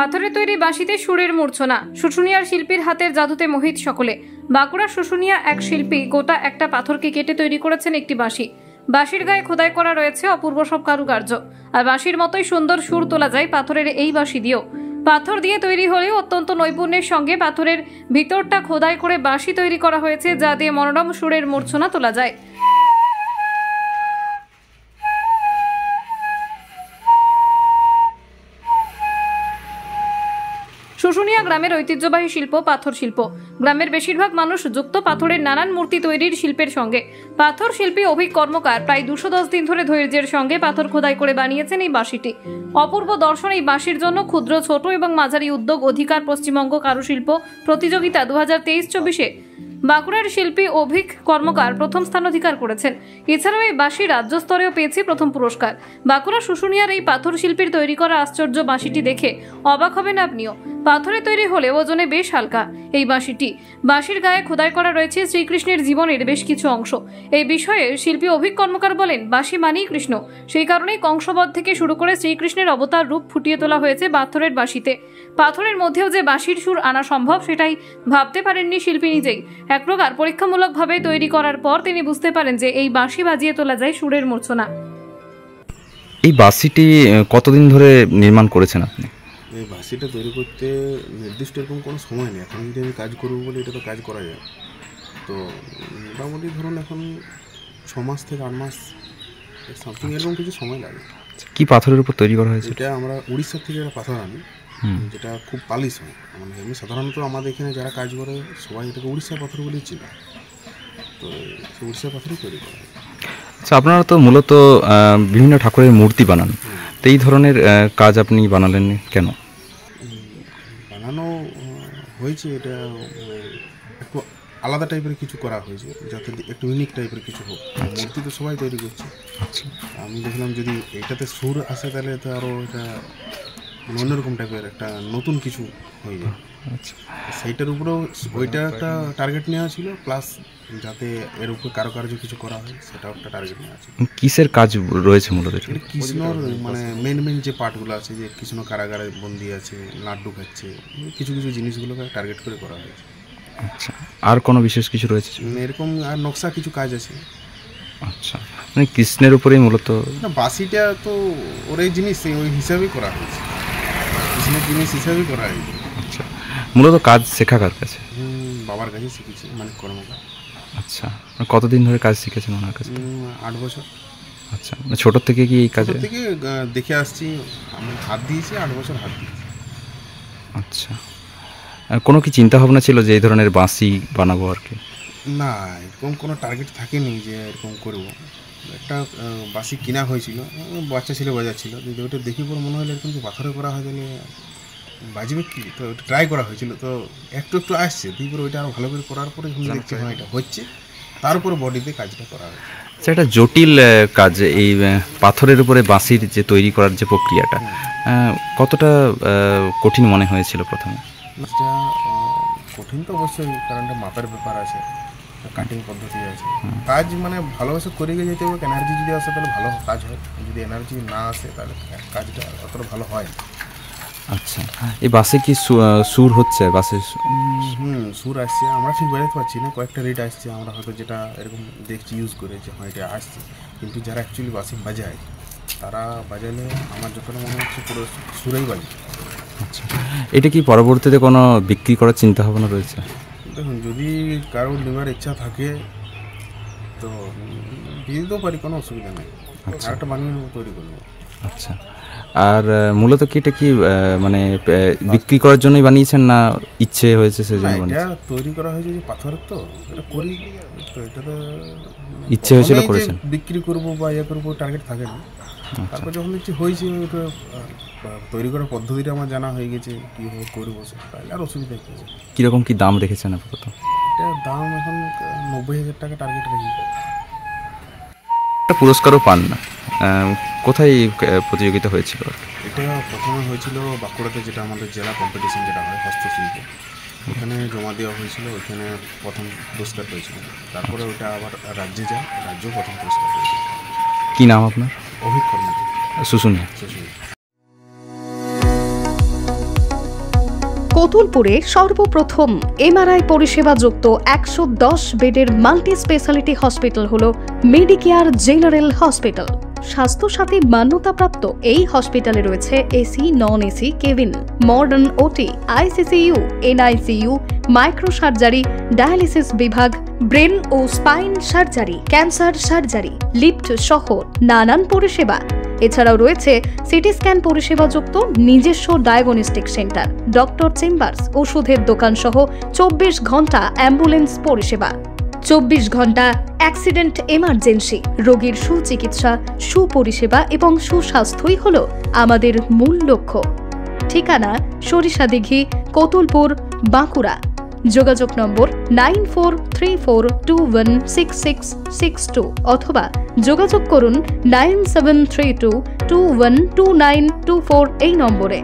পাথরের তৈরি বাঁশিতে সুরের মূর্ছনা, শুশুনিয়ার শিল্পীর হাতের জাদুতে মোহিত সকলে। বাঁকুড়ার শুশুনিয়া এক শিল্পী গোটা একটা পাথরকে কেটে তৈরি করেছেন একটি বাঁশি। বাঁশির গায়ে খোদাই করা রয়েছে অপূর্ব সব কারুকার্য, আর বাঁশির মতোই সুন্দর সুর তোলা যায় পাথরের এই বাঁশি দিয়েও। পাথর দিয়ে তৈরি হলেও অত্যন্ত নৈপুণ্যের সঙ্গে পাথরের ভিতরটা খোদাই করে বাঁশি তৈরি করা হয়েছে, যা দিয়ে মনোরম সুরের মূর্ছনা তোলা যায়। শুশুনিয়া গ্রামের ঐতিহ্যবাহী শিল্প পাথর শিল্প। গ্রামের বেশিরভাগ মানুষ যুক্ত পাথরের নানান মূর্তি তৈরির শিল্পের সঙ্গে। পাথর শিল্পী অভিক কর্মকার প্রায় 210 দিন ধরে ধৈর্যের সঙ্গে পাথর খোদাই করে বানিয়েছেন এই বাঁশিটি। অপূর্ব দর্শন এই বাঁশির জন্য ক্ষুদ্র, ছোট এবং মাঝারি উদ্যোগ অধিকার পশ্চিমবঙ্গ কারুশিল্প প্রতিযোগিতা 2023-24-এ বাঁকুড়ার শিল্পী অভিক কর্মকার প্রথম স্থান অধিকার করেছেন। এছাড়াও এই বাঁশি রাজ্য স্তরেও পেয়েছে প্রথম পুরস্কার। বাঁকুড়া শুশুনিয়ার এই পাথর শিল্পীর তৈরি করা আশ্চর্য বাঁশিটি দেখে অবাক হবেন আপনিও। পাথরে তৈরি হলে ওজনে বেশ হালকা এই বাঁশিটি। বাঁশির গায়ে খোদাই করা রয়েছে শ্রীকৃষ্ণের জীবনের বেশ কিছু অংশ। এই বিষয়ে শিল্পী অভিক কর্মকার বলেন, বাঁশি মানেই কৃষ্ণ, সেই কারণেই কংসবধ থেকে শুরু করে শ্রীকৃষ্ণের অবতার রূপ ফুটিয়ে তোলা হয়েছে পাথরের বাঁশিতে। পাথরের মধ্যেও যে বাঁশির সুর আনা সম্ভব সেটাই ভাবতে পারেননি শিল্পী নিজেই। এক প্রকার পরীক্ষামূলকভাবে তৈরি করার পর তিনি বুঝতে পারেন যে এই বাঁশি বাজিয়ে তোলা যায় সুরের মূর্ছনা। এই বাঁশিটি কতদিন ধরে নির্মাণ করেছেন আপনি? এই বাঁশিটা তৈরি করতে নির্দিষ্ট এরকম কোনো সময় নেই। এখন যদি আমি কাজ করবো বলে এটা তো কাজ করা যায়। তো মোটামুটি ধরুন এখন 6 মাস থেকে 8 মাস সামথিং এরকম কিছু সময় লাগে। কি পাথরের উপর তৈরি করা হয়েছে? এটা আমরা উড়িষ্যা থেকে একটা পাথর আনি, যেটা খুব পালিশ হয়। মানে এমনি সাধারণত আমাদের এখানে যারা কাজ করে সবাই এটাকে উড়িষ্যা পাথর বলেই চিনে। তো সেই উড়িষ্যা পাথরই তৈরি করা হয়। আচ্ছা, আপনারা তো মূলত বিভিন্ন ঠাকুরের মূর্তি বানান, তো এই ধরনের কাজ আপনি বানালেন কেন? বানানো হয়েছে, এটা একটু আলাদা টাইপের কিছু করা হয়েছে, যাতে একটু ইউনিক টাইপের কিছু হোক। মূর্তি তো সবাই তৈরি করছে। আচ্ছা, আমি দেখলাম যদি এইটাতে সুর আসে তাহলে তো আরও এটা অন্যরকম টাইপের একটা নতুন কিছু হয়ে যায়। আচ্ছা, সেইটার উপরেও ওইটা একটা টার্গেট নেওয়া ছিল, প্লাস যাতে এর উপরে কারুকার্য কিছু করা হয় সেটাও একটা টার্গেট নেওয়া ছিল। কিসের কাজ রয়েছে মূলত? কৃষ্ণর মানে মেন যে পার্টগুলো আছে, যে কৃষ্ণ কারাগারে বন্দি আছে, লাড্ডু খাচ্ছে, কিছু কিছু জিনিসগুলোকে টার্গেট করে করা হয়েছে। আচ্ছা, আর কোনো বিশেষ কিছু রয়েছে এরকম? আর নকশা কিছু কাজ আছে। আচ্ছা, মানে কৃষ্ণের উপরেই মূলত? না, বাঁশিটা তো ওই জিনিস ওই হিসাবেই করা হয়েছে, কৃষ্ণের জিনিস হিসাবেই করা হয়েছে। আচ্ছা, মূলত কাজ শেখা কার কাছে? বাবার কাছে শিখেছি, মানিক কর্মকার। আচ্ছা, কতদিন ধরে কাজ শিখেছেন ওনার কাছে? 8 বছর। আচ্ছা, মানে ছোটোর থেকে কি এই কাজে থেকে দেখে আসছি, আমি হাত দিয়েছি, 8 বছর হাত দিয়েছি। আচ্ছা, কোনো কি চিন্তা ভাবনা ছিল যে এই ধরনের বাঁশি বানাবো আর কি? না, এরকম কোনো টার্গেট থাকেনি যে এরকম করবো। একটা বাঁশি কিনা হয়েছিল, বাচ্চা ছেলে বাজাচ্ছিল, যদি ওটা দেখি পর মনে হলো এরকম যে পাথরে করা হয় তাহলে বাজবে কি, তো ওটা ট্রাই করা হয়েছিল। তো একটু একটু আসছে, তারপরে ওইটা আরও ভালো করে করার পরে দেখছি হ্যাঁ এটা হচ্ছে, তারপরে বডিতে কাজটা করা হয়। আচ্ছা, এটা জটিল কাজ, এই পাথরের উপরে বাঁশির যে তৈরি করার যে প্রক্রিয়াটা কতটা কঠিন মনে হয়েছিল প্রথমে? এটা কঠিন তো অবশ্যই, কারণ এটা মাপের ব্যাপার আছে, কাটিং পদ্ধতি আছে। কাজ মানে ভালোবাসে করে গিয়ে যেতে হবে। এনার্জি যদি আসে তাহলে ভালো কাজ হয়, যদি এনার্জি না আসে তাহলে কাজটা অতটা ভালো হয় না। আচ্ছা, এই বাসে কি সুর হচ্ছে? বাসে সুর আসছে, আমরা ঠিক বাজাতে পারছি না, কয়েকটা রেট আসছে, আমরা হয়তো যেটা এরকম দেখছি ইউজ করে যে হয় এটা আসছে, কিন্তু যারা অ্যাকচুয়ালি বাসি বাজায় তারা বাজালে আমার যতটা মনে হচ্ছে পুরো সুরেই বাজে। আচ্ছা, এটা কি পরবর্তীতে কোনো বিক্রি করার চিন্তা ভাবনা রয়েছে? দেখুন, যদি কারোর নেওয়ার ইচ্ছা থাকে তো দিয়ে দিতেও পারি, কোনো অসুবিধা নেই। আচ্ছা, একটা বানিয়ে তৈরি করবো। আচ্ছা, আর মূলত কি এটা কি মানে বিক্রি করার জন্যই বানিয়েছেন না ইচ্ছে হয়েছে সেজন্য বানিয়েছেন? এটা তৈরি করা হয়েছে যে পাথরের, তো এটা করি, তো এটা তো ইচ্ছে হয়েছিল করেছেন? বিক্রি করবো বা ইয়ে করবো টার্গেট থাকে না। তারপর যখন ইচ্ছে হয়েছে, ওটা তৈরি করার পদ্ধতিটা আমার জানা হয়ে গেছে, কীভাবে করবো তাহলে আর অসুবিধা কী আছে। কীরকম কী দাম রেখেছেন আপাতত? এটার দাম এখন 90,000 টাকা টার্গেট রেখে। একটা পুরস্কারও পান না, কোথায় প্রতিযোগিতা হয়েছিল? এটা প্রথমে হয়েছিল বাঁকুড়াতে, যেটা আমাদের জেলা কম্পিটিশন যেটা হয় হস্তশিল্প, ওখানে জমা দেওয়া হয়েছিল, ওইখানে প্রথম পুরস্কার পেয়েছিল। তারপরে ওটা আবার রাজ্যে যায়, রাজ্যেও প্রথম পুরস্কার পেয়েছিল। কী নাম আপনার? অভিক কর্মকার, শুশুনিয়া। শুশুনিয়া। কোতুলপুরে সর্বপ্রথম এমআরআই পরিষেবা যুক্ত 110 বেডের মাল্টি স্পেশালিটি হসপিটাল হল মেডিকেয়ার জেনারেল হসপিটাল। স্বাস্থ্যসাথী মান্যতাপ্রাপ্ত এই হসপিটালে রয়েছে AC, non AC cabin, modern OT, ICCU, NICU, micro surgery, dialysis বিভাগ, ব্রেন ও spine surgery, cancer surgery, lift সহ নানান পরিষেবা। এছাড়াও রয়েছে সিটি স্ক্যান পরিষেবা যুক্ত নিজস্ব ডায়াগনস্টিক সেন্টার, ডক্টর চেম্বার্স, ওষুধের দোকান সহ 24 ঘন্টা অ্যাম্বুলেন্স পরিষেবা। 24 ঘন্টা অ্যাক্সিডেন্ট এমার্জেন্সি, রোগীর সুচিকিৎসা, সুপরিষেবা এবং সুস্বাস্থ্যই হল আমাদের মূল লক্ষ্য। ঠিকানা সরিষাদিঘি, কোতুলপুর, বাঁকুড়া। যোগাযোগ নম্বর 9434216662 অথবা যোগাযোগ করুন 9732212924 এই নম্বরে।